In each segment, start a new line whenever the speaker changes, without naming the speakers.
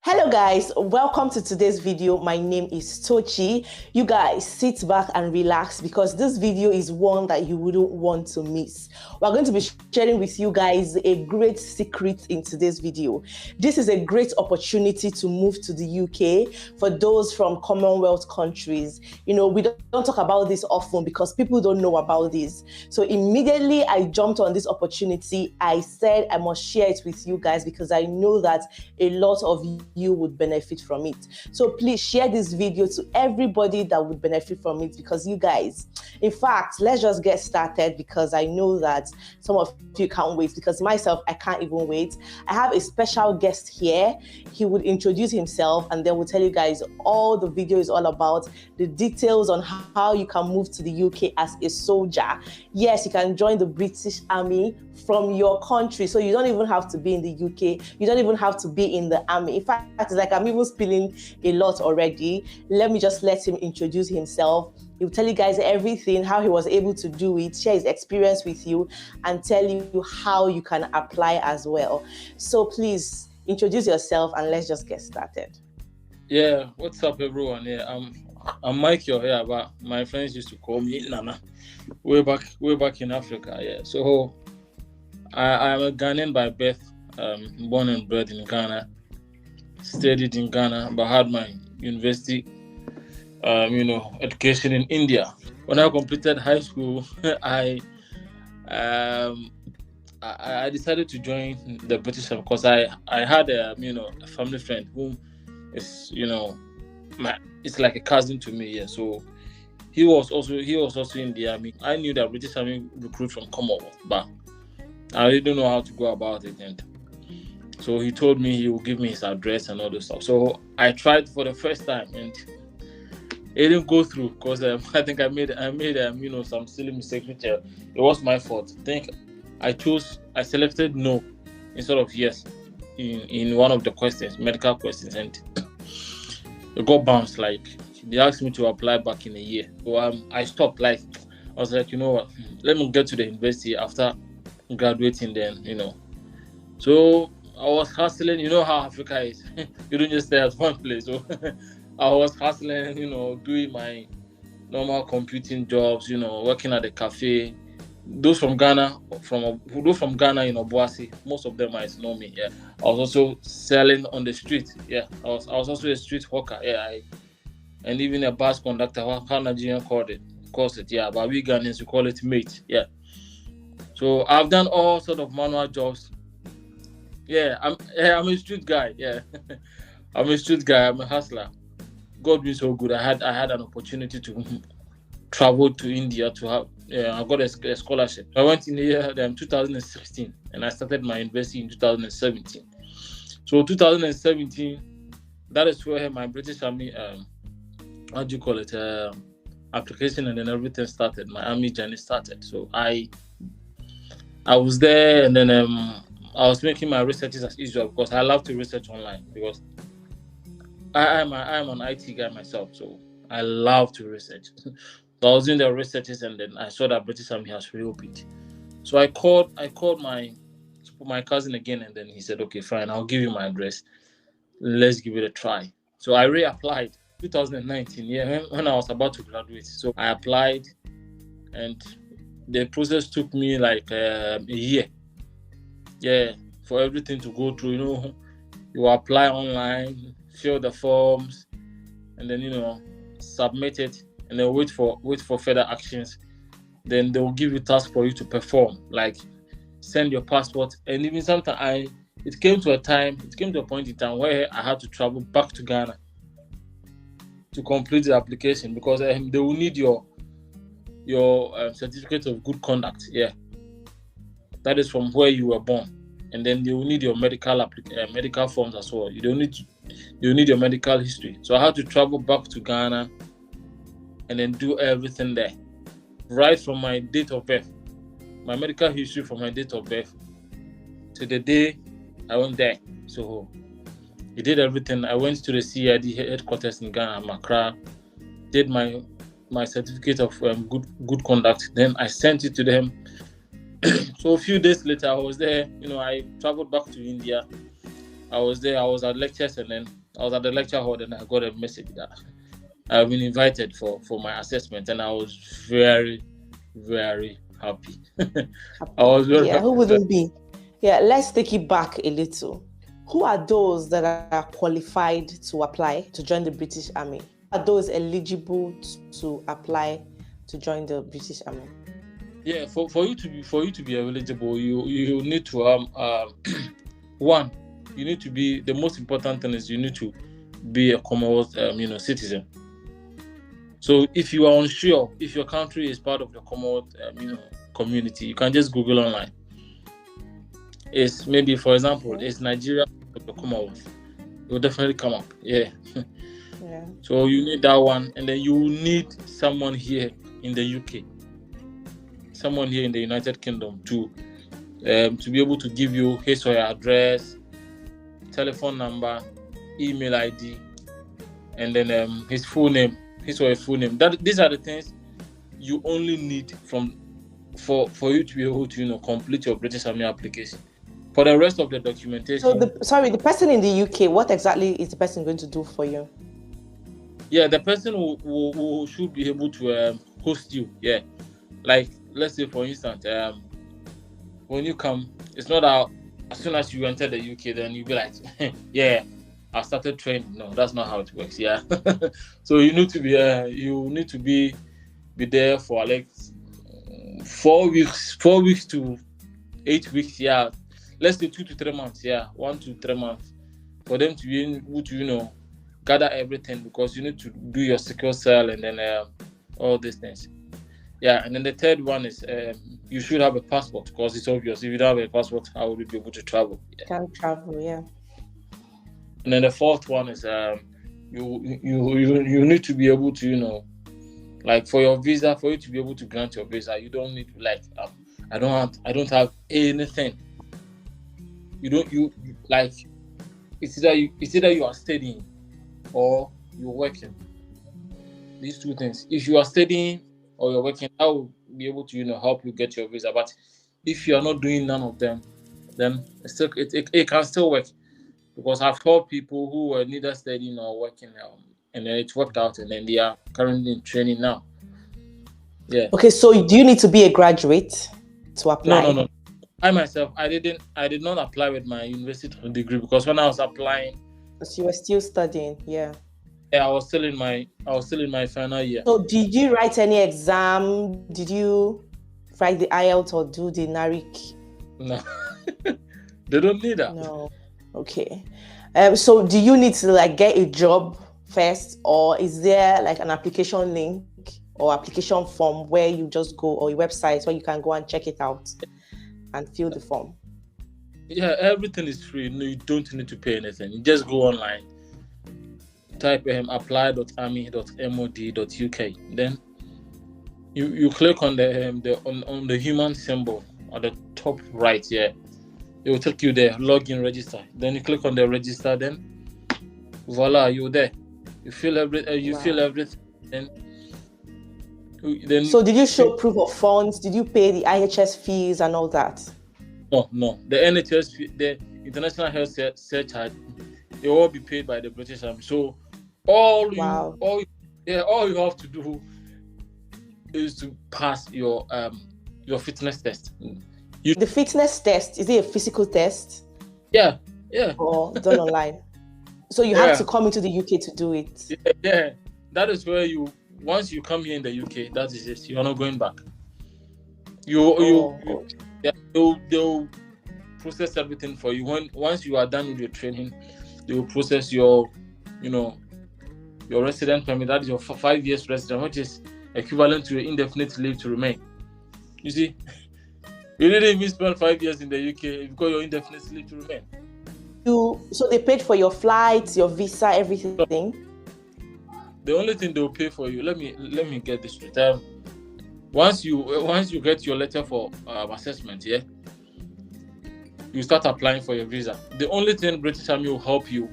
Hello guys, welcome to today's video. My name is Tochi. You guys sit back and relax because this video is one that you wouldn't want to miss. We're going to be sharing with you guys a great secret in today's video. This is a great opportunity to move to the UK for those from commonwealth countries. You know, we don't talk about this often because people don't know about this. So immediately I jumped on this opportunity. I said I must share it with you guys because I know that a lot of you would benefit from it. So please share this video to everybody that would benefit from it because you guys, in fact, let's just get started because I know that some of you can't wait because myself, I can't even wait. I have a special guest here. He would introduce himself and then we'll tell you guys all the video is all about, the details on how you can move to the UK as a soldier. Yes, you can join the British Army from your country. So you don't even have to be in the UK. You don't even have to be in the army. In fact, it's like I'm even spilling a lot already. Let me just let him introduce himself. He'll tell you guys everything, how he was able to do it, share his experience with you, and tell you how you can apply as well. So please introduce yourself and let's just get started.
Yeah, what's up, everyone? Yeah, I'm Michael here, but my friends used to call me Nana. Way back in Africa. Yeah, so I am a Ghanaian by birth, born and bred in Ghana, studied in Ghana, but had my university, education in India. When I completed high school, I decided to join the British Army because I had a family friend who is it's like a cousin to me. Yeah, so he was also in the army. I knew that British Army recruit from Commonwealth, but I didn't know how to go about it, and so he told me he would give me his address and all this stuff. So I tried for the first time, and it didn't go through because I think I made some silly mistake, which it was my fault. I think I selected no instead of yes in one of the questions, medical questions, and it got bounced. Like they asked me to apply back in a year, so I stopped. Like I was like, you know what, let me get to the university after graduating. Then so I was hustling. You know how Africa is. You don't just stay at one place. So I was hustling, doing my normal computing jobs, working at a cafe. Those from Ghana in Obuasi, most of them might know me. Yeah, I was also selling on the street. Yeah, I was also a street hawker. Yeah, and even a bus conductor. How Nigerian calls it. Yeah, but we Ghanaians we call it mate. Yeah. So I've done all sort of manual jobs. Yeah, I'm a street guy. Yeah, I'm a street guy. I'm a hustler. God been so good. I had an opportunity to travel to India to have. I got a scholarship. I went in the year 2016, and I started my university in 2017. So 2017, that is where my British Army, application and then everything started. My army journey started. So I was there, and then I was making my researches as usual because I love to research online because I'm an IT guy myself, so I love to research. So I was doing the researches, and then I saw that British Army has reopened. So I called my cousin again, and then he said, "Okay, fine, I'll give you my address. Let's give it a try." So I reapplied 2019, yeah, when I was about to graduate. So I applied, and the process took me like a year. Yeah, for everything to go through. You apply online, fill the forms, and then submit it, and then wait for further actions. Then they will give you tasks for you to perform, like send your passport. And even sometimes it came to a point in time where I had to travel back to Ghana to complete the application because they will need your certificate of good conduct. Yeah, that is from where you were born. And then they will need your medical forms as well. You need your medical history. So I had to travel back to Ghana and then do everything there, right from my date of birth, my medical history from my date of birth to the day I went there. So he did everything. I went to the CID headquarters in Ghana, Accra, did my certificate of good conduct. Then I sent it to them. So a few days later, I was there. I traveled back to India. I was there. I was at lectures, and then I was at the lecture hall, and I got a message that I've been invited for my assessment, and I was very, very happy. I was very
Yeah,
happy.
who wouldn't be? Yeah, let's take it back a little. Who are those that are qualified to apply to join the British Army? Are those eligible to apply to join the British Army?
Yeah, for you to be eligible, you need to one, you need to be, the most important thing is you need to be a commonwealth citizen. So if you are unsure if your country is part of the commonwealth community, you can just Google online. It's maybe, for example, it's Nigeria of the commonwealth. It will definitely come up. Yeah.
Yeah.
So you need that one, and then you need someone here in the UK, someone here in the United Kingdom to be able to give you his or her address, telephone number, email ID, and then his full name, his or her full name. These are the things you only need for you to be able to complete your British Army application. For the rest of the documentation.
So the person in the UK, what exactly is the person going to do for you?
Yeah, the person who should be able to host you. Yeah, like let's say for instance, when you come, it's not that as soon as you enter the UK, then you'll be like, yeah, I started training. No, that's not how it works. Yeah, so you need to be there for like 4 weeks to 8 weeks. Yeah, let's say 2 to 3 months. Yeah, 1 to 3 months for them to be able to gather everything, because you need to do your secure cell and then all these things. Yeah, and then the third one is you should have a passport, because it's obvious if you don't have a passport, how would you be able to travel?
Yeah. Can't travel, yeah.
And then the fourth one is you need to be able to like for your visa, for you to be able to grant your visa, you don't need to like I don't have anything. It's either you are studying or you're working. These two things. If you are studying or you're working, I will be able to help you get your visa. But if you are not doing none of them, then it can still work, because I've heard people who were neither studying or working and then it worked out, and then they are currently in training now. Yeah.
Okay, so do you need to be a graduate to apply?
No. I myself, I did not apply with my university degree, because when I was applying,
because you were still studying. Yeah,
I was still in my final year.
So did you write any exam? Did you write the IELTS or do the NARIC?
No. They don't need that.
No. Okay. So do you need to like get a job first, or is there like an application link or application form where you just go, or a website where you can go and check it out and fill the form?
Yeah, everything is free. No, you don't need to pay anything. You just go online, type apply.army.mod.uk. Then you click on the human symbol at the top right here. It will take you there. Log in, register. Then you click on the register. Then voila, you're there. You fill fill everything. Then. So
did you show proof of funds? Did you pay the IHS fees and all that?
No. The NHS fee, the International Health Surcharge, it will all be paid by the British Army. So all you have to do is to pass your fitness test.
The fitness test, is it a physical test?
Yeah.
Or done online? So you have to come into the UK to do it?
Yeah. That is where once you come here in the UK, that is it. You are not going back. They'll process everything for you. Once you are done with your training, they will process your resident permit. That is your 5 years resident, which is equivalent to indefinite leave to remain. You see, you didn't even spend 5 years in the UK because you're indefinite leave to remain.
So they paid for your flights, your visa, everything.
The only thing they'll pay for you. Let me get this straight. Once you get your letter for assessment, yeah, you start applying for your visa. The only thing British Army will help you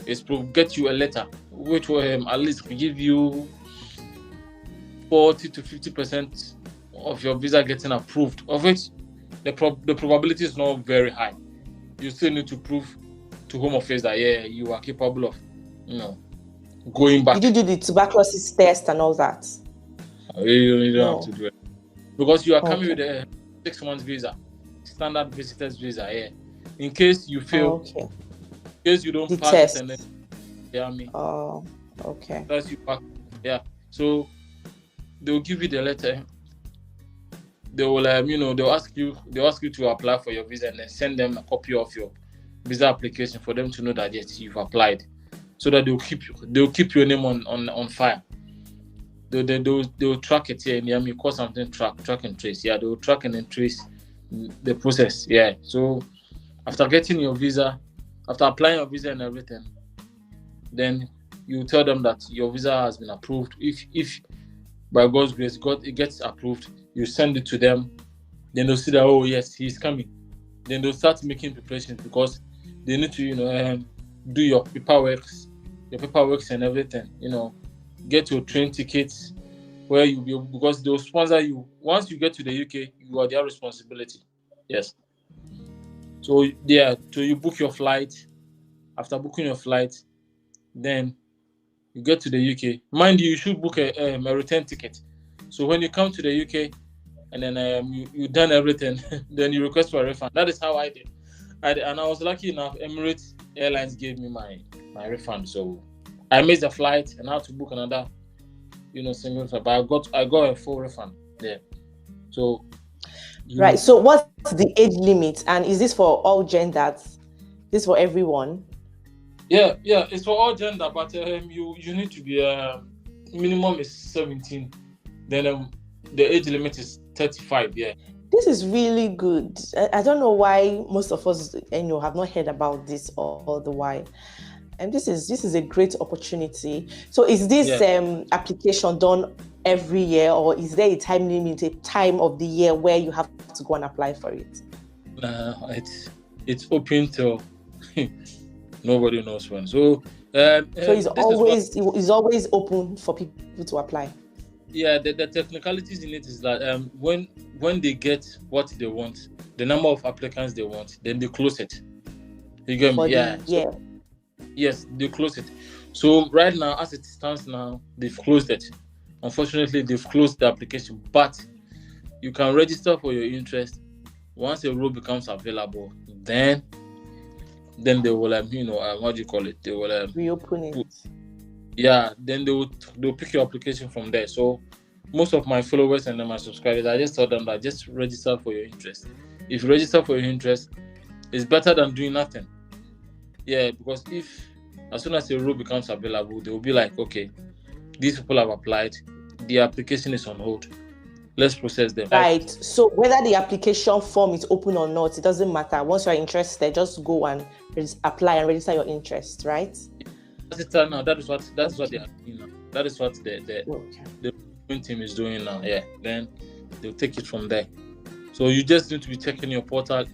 is to get you a letter, which will at least give you 40 to 50% of your visa getting approved, of which the probability is not very high. You still need to prove to Home Office that yeah, you are capable of, you know, going back.
Did you do the tuberculosis test and all that?
You don't have to do it because you are coming with
Okay.
a 6 months visa, standard visitors visa. Yeah, in case you fail,
Okay.
in case you don't
The
pass it,
test.
and then
Oh, okay.
that's you back. Yeah, so they'll give you the letter. They will, they'll ask you to apply for your visa and then send them a copy of your visa application for them to know that yes, you've applied, so that they'll keep your name on file. They'll track it here in Miami. Call something track and trace. Yeah, they'll track and then trace the process. Yeah. So after getting your visa, after applying your visa and everything, then you tell them that your visa has been approved. If by God's grace, it gets approved, you send it to them. Then they'll see that oh yes, he's coming. Then they'll start making preparations because they need to do your paperwork and everything. Get your train tickets where you'll be, because they'll sponsor you. Once you get to the UK, you are their responsibility. Yes. So yeah, so you book your flight. After booking your flight, then you get to the UK. Mind you should book a return ticket. So when you come to the UK and then you've done everything, then you request for a refund. That is how I did. And I was lucky enough, Emirates Airlines gave me my refund. So I missed the flight and I had to book another, single flight. But I got a full refund there. So
right. So what's the age limit? And is this for all genders? This for everyone?
Yeah, it's for all gender, but you need to be minimum is 17. Then the age limit is 35. Yeah.
This is really good. I don't know why most of us, have not heard about this all the while. And this is a great opportunity. So is this application done every year, or is there a time limit, a time of the year where you have to go and apply for it?
It's open till nobody knows when. So
it's always open for people to apply.
Yeah, the technicalities in it is that when they get what they want, the number of applicants they want, then they close it. You get me? Yeah. Yes, they close it. So right now, as it stands now, they've closed it. Unfortunately, they've closed the application, but you can register for your interest. Once a role becomes available, then they will what do you call it? They will
reopen it.
Yeah, then they'll pick your application from there. So most of my followers and my subscribers, I just tell them that just register for your interest. If you register for your interest, it's better than doing nothing. Yeah, because if as soon as a role becomes available, they will be like, okay, these people have applied, the application is on hold. Let's process them.
Right. So whether the application form is open or not, it doesn't matter. Once you're interested, just go and apply and register your interest, right?
Now that is what they are doing now. That is what the team is doing now. Yeah. Then they'll take it from there. So you just need to be checking your portal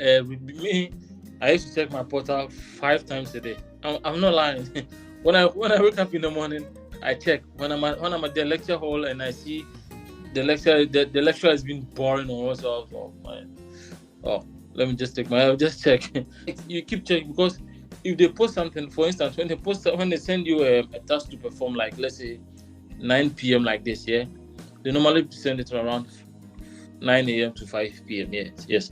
I used to check my portal 5 times a day. I'm not lying. when I wake up in the morning, I check. When I'm at the lecture hall and I see the lecture has been boring or also let me just take just check. You keep checking, because if they post something, for instance, when they send you a task to perform, like let's say 9 p.m. like this, yeah, they normally send it around 9 a.m. to 5 p.m. Yes.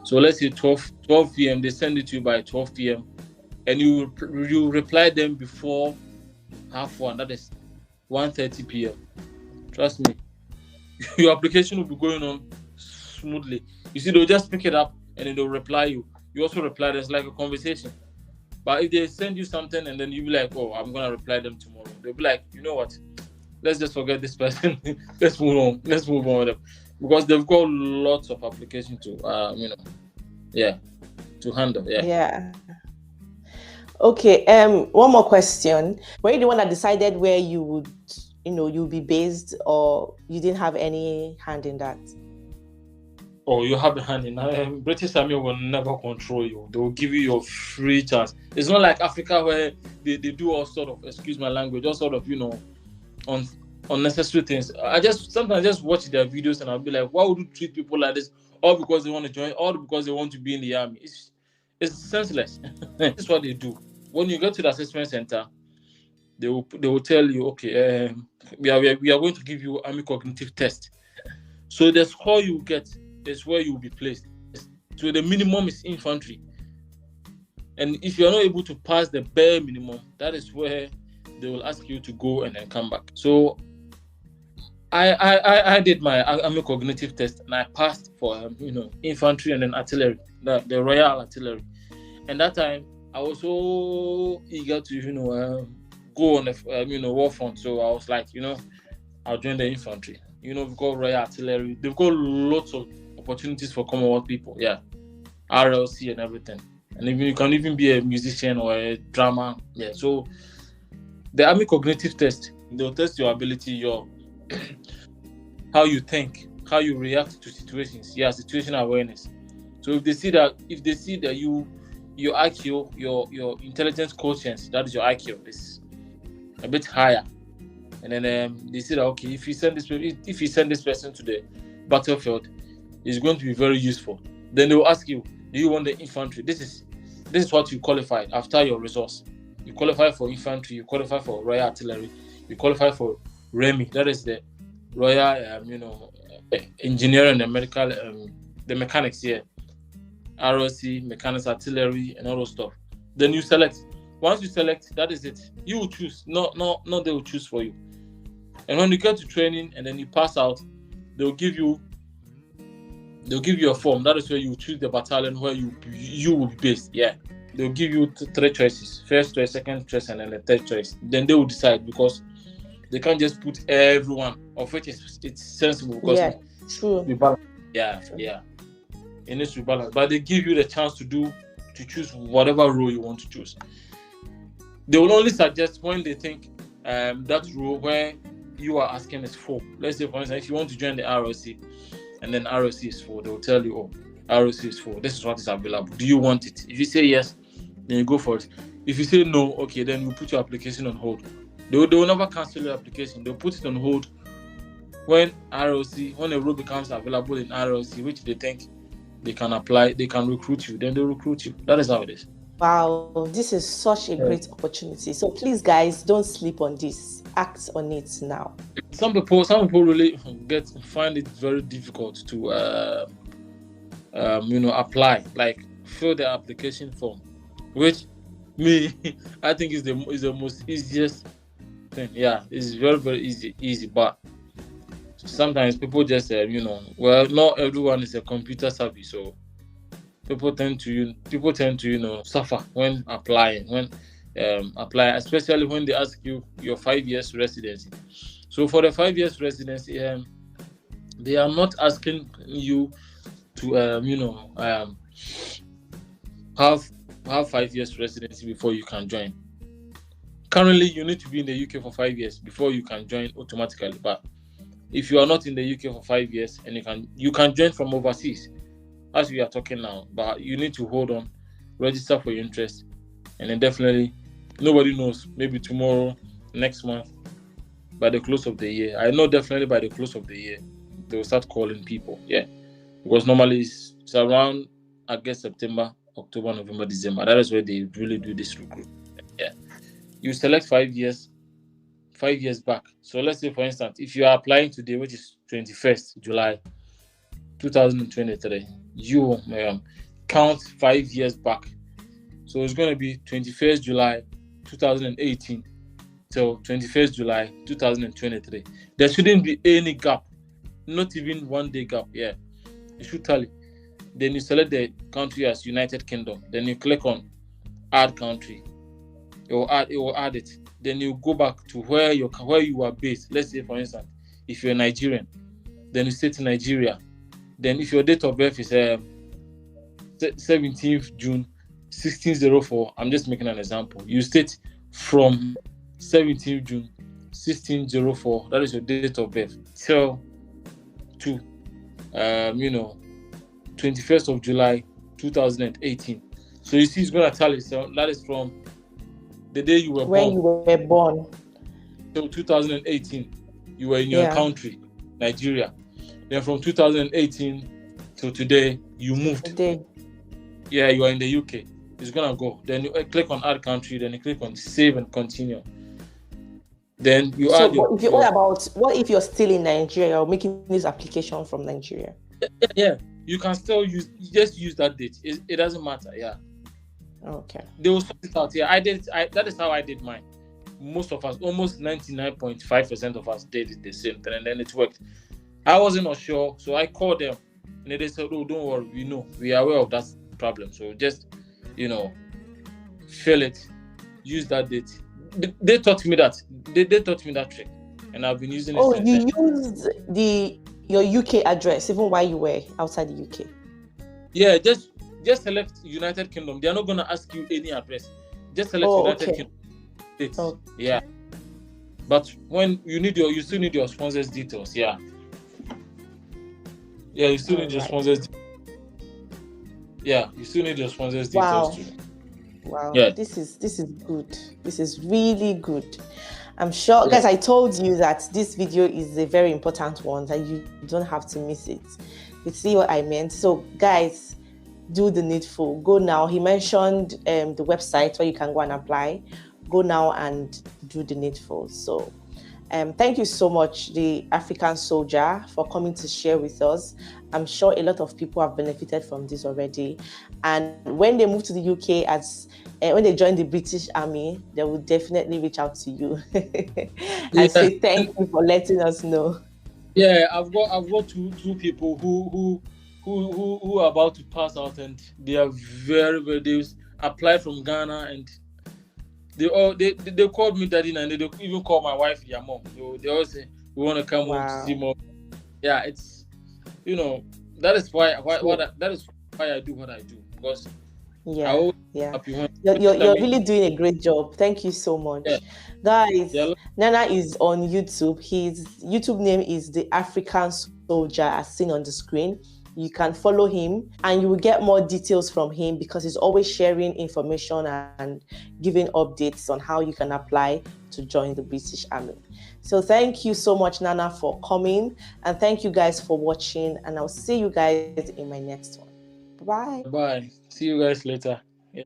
So let's say 12 p.m. they send it to you by 12 p.m. and you reply them before 1:30. That is 1:30 p.m. Trust me, your application will be going on smoothly. You see, they'll just pick it up and then they'll reply you. You also reply. There's like a conversation. But if they send you something and then you be like, oh, I'm gonna reply them tomorrow, they'll be like, you know what? Let's just forget this person. Let's move on with them, because they've got lots of applications to to handle.
Yeah. Okay. One more question. Were you the one that decided where you would, you'll be based, or you didn't have any hand in that?
Oh, you have a hand in that. British Army will never control you. They will give you your free chance. It's not like Africa where they do all sort of, excuse my language, all sort of, unnecessary things. Sometimes I just watch their videos and I'll be like, why would you treat people like this? All because they want to join, all because they want to be in the army. It's senseless. That's what they do. when you get to the assessment center, they will tell you, okay, we are going to give you army cognitive test. So the score you get is where you will be placed. So the minimum is infantry, and if you are not able to pass the bare minimum, that is where they will ask you to go and then come back. So I did my army cognitive test and I passed for infantry and then artillery, the Royal Artillery. And that time I was so eager to go on the war front. So I was like, I'll join the infantry. We've got Royal Artillery. They've got lots of opportunities for Commonwealth people. Yeah, RLC and everything. And even you can even be a musician or a drummer. Yeah. So the army cognitive test, they'll test your ability, your how you think, how you react to situations. Yeah, situational awareness. So if they see that your IQ, your intelligence quotient, that is your IQ, is a bit higher, and then they see that, okay, if you send this person to the battlefield, it's going to be very useful. Then they will ask you, do you want the infantry? This is what you qualify after your resource. You qualify for infantry, you qualify for Royal Artillery, you qualify for REMI, that is the Royal engineering and medical, the mechanics here, ROC, mechanics, artillery, and all those stuff. Then you select. Once you select, that is it. You will choose. Not they will choose for you. And when you get to training and then you pass out, they'll give you a form. That is where you choose the battalion where you will be based. Yeah. They'll give you three choices: first choice, second choice, and then the third choice. Then they will decide, because they can't just put everyone, of which it's sensible, because
true.
Yeah. It needs to be balanced. But they give you the chance to choose whatever role you want to choose. They will only suggest when they think that role where you are asking is full. Let's say, for instance, if you want to join the ROC and then ROC is full, they will tell you, oh, ROC is full. This is what is available. Do you want it? If you say yes, then you go for it. If you say no, okay, then you put your application on hold. They will never cancel your application. They'll put it on hold when a role becomes available in ROC, which they think they can apply, they can recruit you, then they recruit you. That is how it is.
Wow, this is such a great opportunity. So please, guys, don't sleep on this. Act on it now.
Some people really find it very difficult to apply, like fill the application form, which I think is the most easiest thing. Yeah, it's very, very easy, but sometimes people just not everyone is a computer savvy, so people tend to suffer when applying, especially when they ask you your 5 years residency. So for the 5 years residency, they are not asking you to have 5 years residency before you can join. Currently, you need to be in the UK for 5 years before you can join automatically. But if you are not in the UK for 5 years, and you can join from overseas, as we are talking now, but you need to hold on, register for your interest, and then definitely, nobody knows, maybe tomorrow, next month, by the close of the year. I know definitely by the close of the year, they will start calling people. Yeah, because normally it's around, I guess, September, October, November, December. That is where they really do this recruitment. Yeah, you select 5 years back. So let's say, for instance, if you are applying today, which is 21st July 2023, you count 5 years back. So it's going to be 21st July 2018 till 21st July 2023. There shouldn't be any gap, not even 1 day gap. Yeah, you should tally. Then you select the country as United Kingdom. Then you click on add country. It will add it. Then you go back to where you are based. Let's say, for instance, if you're Nigerian, then you state Nigeria. Then if your date of birth is 17th June 1604, I'm just making an example. You state from 17th June 1604, that is your date of birth, till to 21st of July 2018. So you see, it's going to tell you. So that is from the day you were
when you were born.
So 2018, you were in your country, Nigeria. Then from 2018 till today, you moved.
Today.
Yeah, you are in the UK. it's gonna go. Then you click on add country, then you click on save and continue. Then you
So
add your,
what if you're still in Nigeria or making this application from Nigeria?
yeah, you can still just use that date. It doesn't matter. Yeah.
Okay.
They will sort it out. Yeah, that is how I did mine. Most of us, almost 99.5% of us did it the same thing, and then it worked. I wasn't sure, so I called them, and they said, "Oh, don't worry, we are aware of that problem. So just, fill it, use that date." They taught me that. They taught me that trick, and I've been using it since
you
then.
used your UK address even while you were outside the UK?
Yeah, just select United Kingdom. They are not gonna ask you any address. Just select United Kingdom. Okay. Yeah. But when you still need your sponsors' details. Yeah. Yeah, you still need your sponsors. Yeah, you still need your sponsors' details too.
Wow. Yeah. This is good. This is really good. I'm sure, guys, I told you that this video is a very important one, that you don't have to miss it. You see what I meant? So, guys, do the needful. Go now. He mentioned the website where you can go and apply. Go now and do the needful. So, thank you so much, the African soldier, for coming to share with us. I'm sure a lot of people have benefited from this already. And when they move to the UK, when they join the British Army, they will definitely reach out to you and say thank you for letting us know.
Yeah, I've got two people who are about to pass out, and they are very, very. They applied from Ghana, and they called me daddy, and they even call my wife your mom. So they all say we want to come home to see mom. Yeah, it's that is why I do what I do, because
you're really doing a great job. Thank you so much. Guys, Nana is on YouTube. His YouTube name is the African Soldier, as seen on the screen. You can follow him and you will get more details from him, because he's always sharing information and giving updates on how you can apply to join the British Army. So thank you so much, Nana, for coming, and thank you guys for watching, and I'll see you guys in my next one. Bye.
Bye. See you guys later.